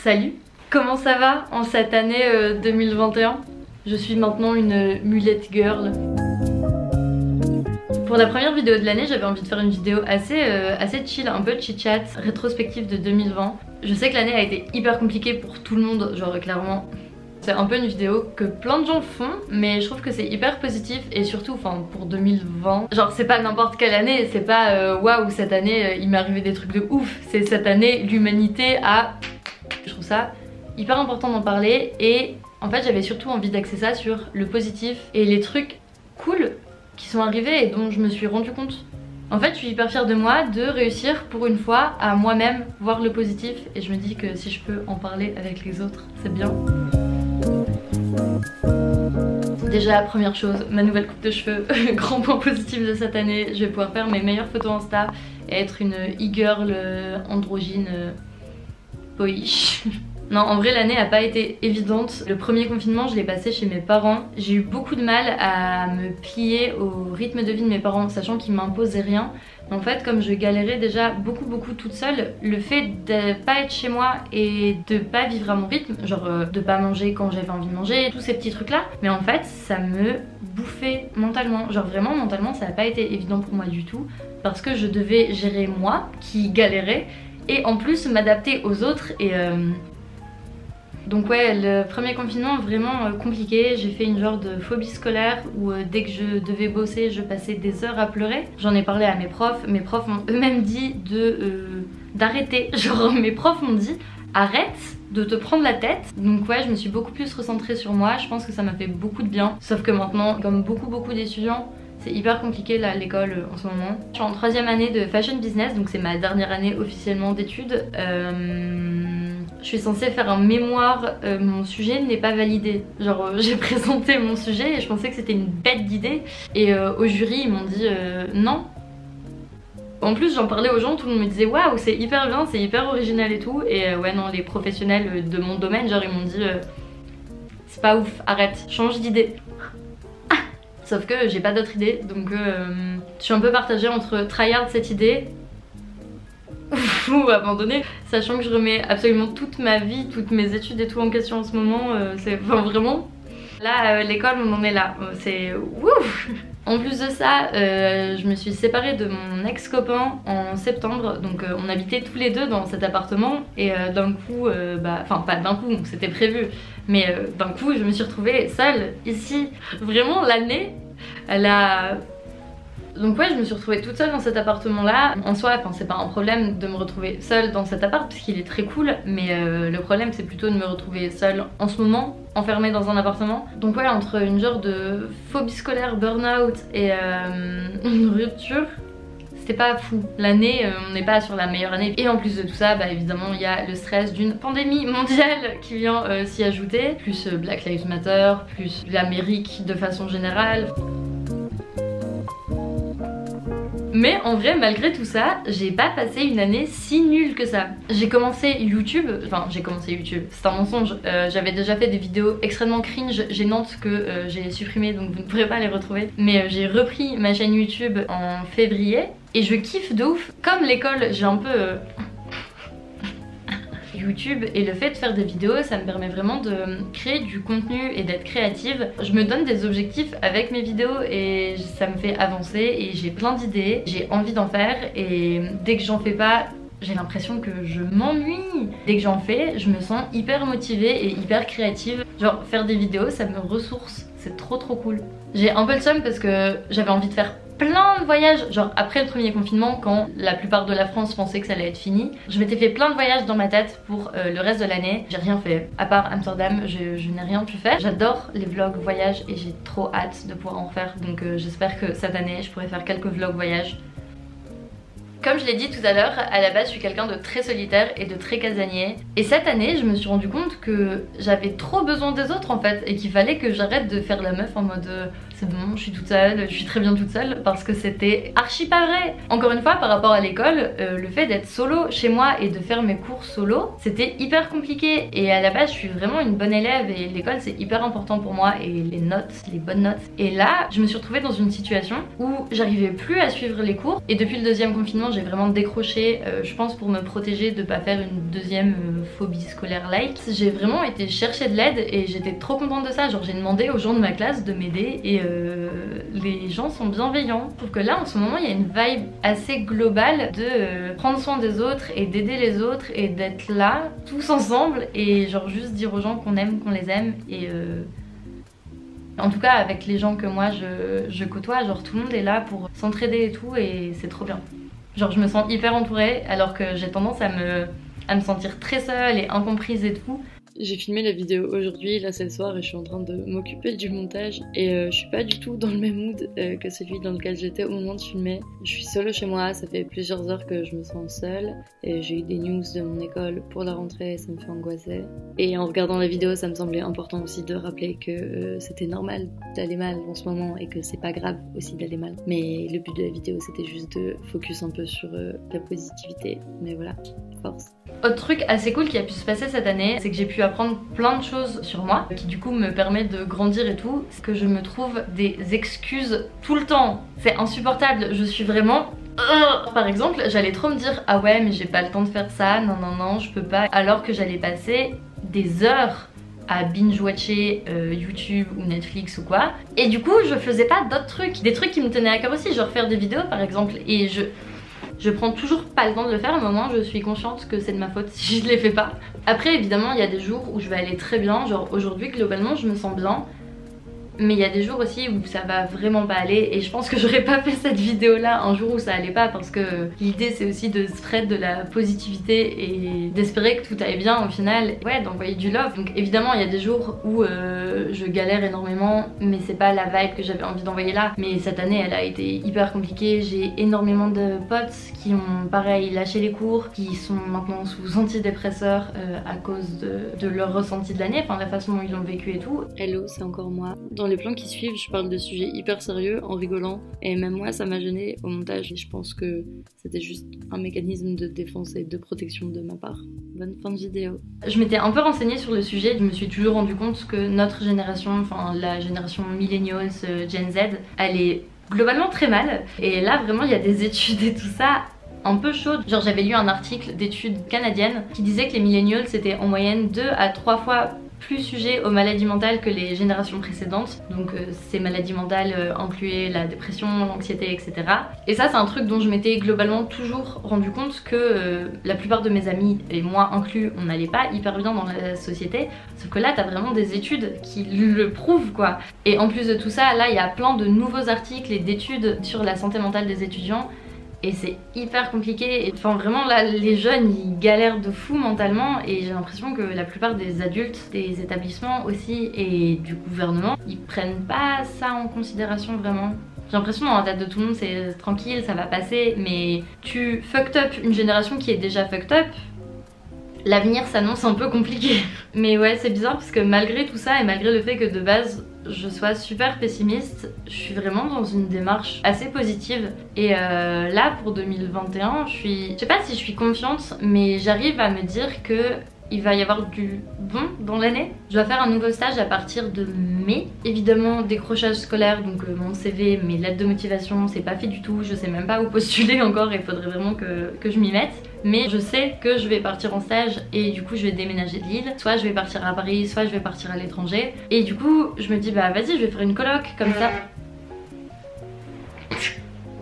Salut, comment ça va en cette année 2021? Je suis maintenant une mulette girl. Pour la première vidéo de l'année, j'avais envie de faire une vidéo assez chill, un peu chit-chat, rétrospective de 2020. Je sais que l'année a été hyper compliquée pour tout le monde, genre clairement. C'est un peu une vidéo que plein de gens font, mais je trouve que c'est hyper positif et surtout pour 2020. Genre c'est pas n'importe quelle année, c'est pas waouh cette année il m'est arrivé des trucs de ouf. C'est cette année l'humanité a... Je trouve ça hyper important d'en parler et en fait j'avais surtout envie d'axer ça sur le positif et les trucs cool qui sont arrivés et dont je me suis rendu compte. En fait je suis hyper fière de moi de réussir pour une fois à moi-même voir le positif et je me dis que si je peux en parler avec les autres c'est bien. Déjà première chose, ma nouvelle coupe de cheveux, grand point positif de cette année, je vais pouvoir faire mes meilleures photos Insta et être une e-girl androgyne boyish. Non, en vrai l'année a pas été évidente. Le premier confinement je l'ai passé chez mes parents. J'ai eu beaucoup de mal à me plier au rythme de vie de mes parents, sachant qu'ils m'imposaient rien. En fait comme je galérais déjà beaucoup toute seule, le fait de pas être chez moi et de pas vivre à mon rythme, genre de pas manger quand j'avais envie de manger, tous ces petits trucs là, mais en fait ça me bouffait mentalement. Genre vraiment mentalement ça n'a pas été évident pour moi du tout, parce que je devais gérer moi qui galérais et en plus m'adapter aux autres et... Donc ouais, le premier confinement vraiment compliqué, j'ai fait une genre de phobie scolaire où dès que je devais bosser je passais des heures à pleurer. J'en ai parlé à mes profs m'ont eux-mêmes dit d'arrêter. Genre mes profs m'ont dit arrête de te prendre la tête. Donc ouais, je me suis beaucoup plus recentrée sur moi, je pense que ça m'a fait beaucoup de bien. Sauf que maintenant, comme beaucoup d'étudiants, c'est hyper compliqué là à l'école en ce moment. Je suis en 3e année de fashion business, donc c'est ma dernière année officiellement d'études. Je suis censée faire un mémoire, mon sujet n'est pas validé. Genre j'ai présenté mon sujet et je pensais que c'était une bête d'idée. Et au jury ils m'ont dit non. En plus j'en parlais aux gens, tout le monde me disait waouh c'est hyper bien, c'est hyper original et tout. Et ouais non, les professionnels de mon domaine genre ils m'ont dit c'est pas ouf, arrête, change d'idée. Sauf que j'ai pas d'autre idée, donc je suis un peu partagée entre tryhard cette idée ou abandonner, sachant que je remets absolument toute ma vie, toutes mes études et tout en question en ce moment, c'est vraiment... Là, l'école on en est là, c'est ouf. En plus de ça, je me suis séparée de mon ex-copain en septembre, donc on habitait tous les deux dans cet appartement et d'un coup, enfin pas d'un coup, c'était prévu, mais d'un coup je me suis retrouvée seule ici. Vraiment l'année, elle a... Donc ouais, je me suis retrouvée toute seule dans cet appartement là. En soi, c'est pas un problème de me retrouver seule dans cet appart parce qu'il est très cool, mais le problème c'est plutôt de me retrouver seule en ce moment, enfermée dans un appartement. Donc ouais, entre une genre de phobie scolaire, burn-out et une rupture, c'était pas fou. L'année, on n'est pas sur la meilleure année. Et en plus de tout ça, évidemment, il y a le stress d'une pandémie mondiale qui vient s'y ajouter. Plus Black Lives Matter, plus l'Amérique de façon générale. Mais en vrai, malgré tout ça, j'ai pas passé une année si nulle que ça. J'ai commencé YouTube, c'est un mensonge. J'avais déjà fait des vidéos extrêmement cringe, gênantes que j'ai supprimées, donc vous ne pourrez pas les retrouver. Mais j'ai repris ma chaîne YouTube en février et je kiffe de ouf. Comme l'école, j'ai un peu... YouTube et le fait de faire des vidéos ça me permet vraiment de créer du contenu et d'être créative. Je me donne des objectifs avec mes vidéos et ça me fait avancer et j'ai plein d'idées, j'ai envie d'en faire et dès que j'en fais pas j'ai l'impression que je m'ennuie. Dès que j'en fais je me sens hyper motivée et hyper créative. Genre faire des vidéos ça me ressource, c'est trop cool. J'ai un peu le seum parce que j'avais envie de faire plein de voyages, genre après le premier confinement quand la plupart de la France pensait que ça allait être fini. Je m'étais fait plein de voyages dans ma tête pour le reste de l'année. J'ai rien fait, à part Amsterdam, je n'ai rien pu faire. J'adore les vlogs voyages et j'ai trop hâte de pouvoir en faire, donc j'espère que cette année je pourrai faire quelques vlogs voyages. Comme je l'ai dit tout à l'heure, à la base je suis quelqu'un de très solitaire et de très casanier. Et cette année je me suis rendu compte que j'avais trop besoin des autres en fait et qu'il fallait que j'arrête de faire la meuf en mode c'est bon, je suis toute seule, je suis très bien toute seule, parce que c'était archi pas vrai. Encore une fois, par rapport à l'école, le fait d'être solo chez moi et de faire mes cours solo, c'était hyper compliqué. Et à la base, je suis vraiment une bonne élève et l'école c'est hyper important pour moi, et les notes, les bonnes notes. Et là, je me suis retrouvée dans une situation où j'arrivais plus à suivre les cours, et depuis le deuxième confinement, j'ai vraiment décroché, je pense pour me protéger de pas faire une deuxième phobie scolaire like. J'ai vraiment été chercher de l'aide et j'étais trop contente de ça. Genre j'ai demandé aux gens de ma classe de m'aider et les gens sont bienveillants. Je trouve que là en ce moment il y a une vibe assez globale de prendre soin des autres et d'aider les autres et d'être là tous ensemble et genre juste dire aux gens qu'on aime, qu'on les aime. Et en tout cas avec les gens que moi je côtoie, genre tout le monde est là pour s'entraider et tout, et c'est trop bien. Genre je me sens hyper entourée alors que j'ai tendance à me sentir très seule et incomprise et tout. J'ai filmé la vidéo aujourd'hui, là c'est le soir et je suis en train de m'occuper du montage et je suis pas du tout dans le même mood que celui dans lequel j'étais au moment de filmer. Je suis solo chez moi, ça fait plusieurs heures que je me sens seule et j'ai eu des news de mon école pour la rentrée, ça me fait angoisser. Et en regardant la vidéo, ça me semblait important aussi de rappeler que c'était normal d'aller mal en ce moment et que c'est pas grave aussi d'aller mal. Mais le but de la vidéo c'était juste de focus un peu sur la positivité, mais voilà, force. Autre truc assez cool qui a pu se passer cette année, c'est que j'ai pu apprendre plein de choses sur moi, qui du coup me permet de grandir et tout, c'est que je me trouve des excuses tout le temps. C'est insupportable, je suis vraiment... Par exemple, j'allais trop me dire ah ouais mais j'ai pas le temps de faire ça, non je peux pas, alors que j'allais passer des heures à binge-watcher YouTube ou Netflix ou quoi, et du coup je faisais pas d'autres trucs, des trucs qui me tenaient à cœur aussi, genre faire des vidéos par exemple, et je prends toujours pas le temps de le faire, mais au moins je suis consciente que c'est de ma faute si je les fais pas. Après évidemment il y a des jours où je vais aller très bien, genre aujourd'hui globalement je me sens bien. Mais il y a des jours aussi où ça va vraiment pas aller, et je pense que j'aurais pas fait cette vidéo là un jour où ça allait pas, parce que l'idée c'est aussi de spread de la positivité et d'espérer que tout aille bien au final, ouais, d'envoyer du love. Donc évidemment il y a des jours où je galère énormément, mais c'est pas la vibe que j'avais envie d'envoyer là. Mais cette année elle a été hyper compliquée, j'ai énormément de potes qui ont pareil lâché les cours, qui sont maintenant sous antidépresseurs à cause de leur ressenti de l'année, enfin la façon dont ils l'ont vécu et tout. Hello, c'est encore moi. Dans les plans qui suivent, je parle de sujets hyper sérieux en rigolant, et même moi ça m'a gênée au montage, et je pense que c'était juste un mécanisme de défense et de protection de ma part. Bonne fin de vidéo. Je m'étais un peu renseignée sur le sujet, je me suis toujours rendu compte que notre génération, enfin la génération millennials, Gen Z, elle est globalement très mal, et là vraiment il y a des études et tout ça un peu chaudes. Genre j'avais lu un article d'études canadiennes qui disait que les millennials c'était en moyenne 2 à 3 fois plus sujet aux maladies mentales que les générations précédentes. Donc ces maladies mentales incluaient la dépression, l'anxiété, etc. Et ça c'est un truc dont je m'étais globalement toujours rendu compte que la plupart de mes amis, et moi inclus, on n'allait pas hyper bien dans la société. Sauf que là t'as vraiment des études qui le prouvent quoi. Et en plus de tout ça, là il y a plein de nouveaux articles et d'études sur la santé mentale des étudiants. Et c'est hyper compliqué, et enfin vraiment là les jeunes ils galèrent de fou mentalement, et j'ai l'impression que la plupart des adultes, des établissements aussi et du gouvernement, ils prennent pas ça en considération vraiment. J'ai l'impression dans la tête de tout le monde c'est tranquille, ça va passer, mais tu fucked up une génération qui est déjà fucked up, l'avenir s'annonce un peu compliqué. Mais ouais c'est bizarre parce que malgré tout ça et malgré le fait que de base je sois super pessimiste, je suis vraiment dans une démarche assez positive. Et là pour 2021, je sais pas si je suis confiante, mais j'arrive à me dire que il va y avoir du bon dans l'année. Je dois faire un nouveau stage à partir de mai. Évidemment décrochage scolaire, donc mon CV, mes lettres de motivation, c'est pas fait du tout. Je sais même pas où postuler encore, il faudrait vraiment que je m'y mette. Mais je sais que je vais partir en stage et du coup je vais déménager de Lille. Soit je vais partir à Paris, soit je vais partir à l'étranger. Et du coup je me dis bah vas-y je vais faire une coloc comme ça.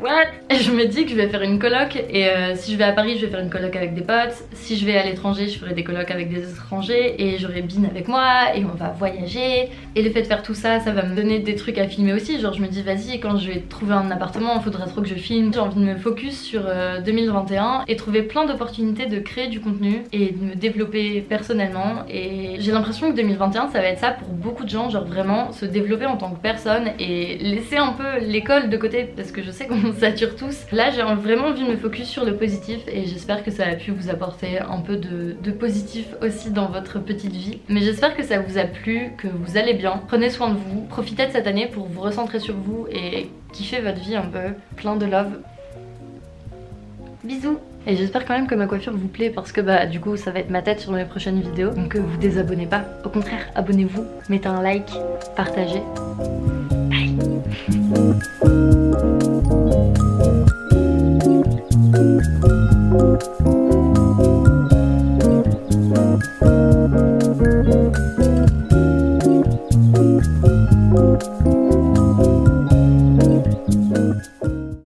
What? Et je me dis que je vais faire une coloc, et si je vais à Paris je vais faire une coloc avec des potes, si je vais à l'étranger je ferai des colocs avec des étrangers, et j'aurai Bin avec moi et on va voyager. Et le fait de faire tout ça, ça va me donner des trucs à filmer aussi. Genre je me dis vas-y, quand je vais trouver un appartement il faudra trop que je filme. J'ai envie de me focus sur 2021 et trouver plein d'opportunités de créer du contenu et de me développer personnellement. Et j'ai l'impression que 2021 ça va être ça pour beaucoup de gens, genre vraiment se développer en tant que personne et laisser un peu l'école de côté, parce que je sais qu'on on sature tous. Là j'ai vraiment envie de me focus sur le positif et j'espère que ça a pu vous apporter un peu de positif aussi dans votre petite vie. Mais j'espère que ça vous a plu, que vous allez bien. Prenez soin de vous, profitez de cette année pour vous recentrer sur vous et kiffer votre vie un peu. Plein de love. Bisous. Et j'espère quand même que ma coiffure vous plaît parce que bah du coup ça va être ma tête sur mes prochaines vidéos. Donc vous désabonnez pas, au contraire abonnez-vous, mettez un like, partagez.